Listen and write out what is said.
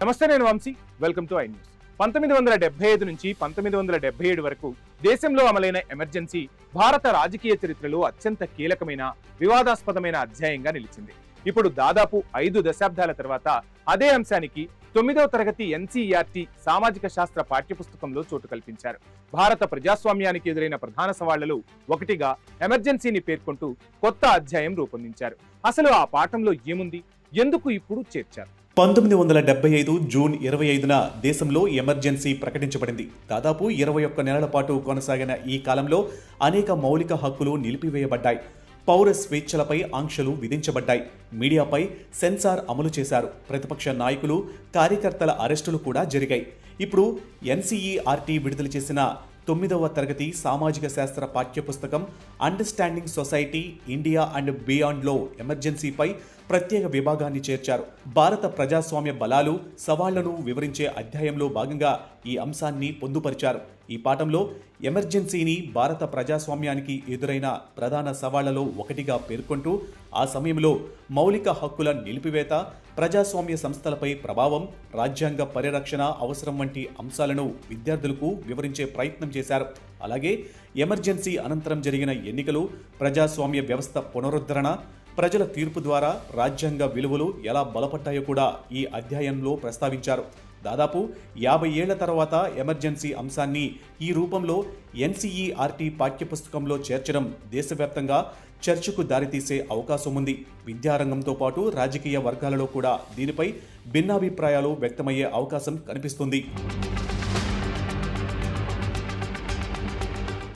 నమస్తే, నేను Vamshi. Welcome to I News. 1975 నుంచి 1977 వరకు దేశంలో అమలైన ఎమర్జెన్సీ భారత రాజకీయ చరిత్రలో అత్యంత కీలకమైన వివాదాస్పదమైన అధ్యాయంగా నిలిచింది. ఇప్పుడు దాదాపు 5 దశాబ్దాల తర్వాత అదే అంశానికి 9వ తరగతి ఎన్సీఈఆర్టీ సామాజిక శాస్త్ర పాఠ్యపుస్తకంలో చోటు కల్పించారు. భారత ప్రజాస్వామ్యానికి ఎదురైన ప్రధాన సవాళ్లలో ఒకటిగా ఎమర్జెన్సీని పేర్కొంటూ కొత్త అధ్యాయం రూపొందించారు. అసలు ఆ పాఠంలో ఏముంది, ఎందుకు ఇప్పుడు చేర్చారు? 1975 జూన్ 25న దేశంలో ఎమర్జెన్సీ ప్రకటించబడింది. దాదాపు 21 నెలల పాటు కొనసాగిన ఈ కాలంలో అనేక మౌలిక హక్కులు నిలిపివేయబడ్డాయి. పౌర స్వేచ్ఛలపై ఆంక్షలు విధించబడ్డాయి. మీడియాపై సెన్సార్ అమలు చేశారు. ప్రతిపక్ష నాయకులు, కార్యకర్తల అరెస్టులు కూడా జరిగాయి. ఇప్పుడు ఎన్సీఈఆర్టీ విడుదల చేసిన 9వ తరగతి సామాజిక శాస్త్ర పాఠ్యపుస్తకం అండర్స్టాండింగ్ సొసైటీ ఇండియా అండ్ బియాండ్లో ఎమర్జెన్సీపై ప్రత్యేక విభాగాన్ని చేర్చారు. భారత ప్రజాస్వామ్య బలాలు, సవాళ్లను వివరించే అధ్యాయంలో భాగంగా ఈ అంశాన్ని పొందుపరిచారు. ఈ పాఠంలో ఎమర్జెన్సీని భారత ప్రజాస్వామ్యానికి ఎదురైన ప్రధాన సవాళ్లలో ఒకటిగా పేర్కొంటూ ఆ సమయంలో మౌలిక హక్కుల నిలిపివేత, ప్రజాస్వామ్య సంస్థలపై ప్రభావం, రాజ్యాంగ పరిరక్షణ అవసరం వంటి అంశాలను విద్యార్థులకు వివరించే ప్రయత్నం చేశారు. అలాగే ఎమర్జెన్సీ అనంతరం జరిగిన ఎన్నికలు, ప్రజాస్వామ్య వ్యవస్థ పునరుద్ధరణ, ప్రజల తీర్పు ద్వారా రాజ్యాంగ విలువలు ఎలా బలపడ్డాయో కూడా ఈ అధ్యాయంలో ప్రస్తావించారు. దాదాపు 50 ఏళ్ల తర్వాత ఎమర్జెన్సీ అంశాన్ని ఈ రూపంలో ఎన్సీఈఆర్టీ పాఠ్యపుస్తకంలో చేర్చడం దేశవ్యాప్తంగా చర్చకు దారితీసే అవకాశం ఉంది. విద్యారంగంతో పాటు రాజకీయ వర్గాలలో కూడా దీనిపై భిన్నాభిప్రాయాలు వ్యక్తమయ్యే అవకాశం కనిపిస్తుంది.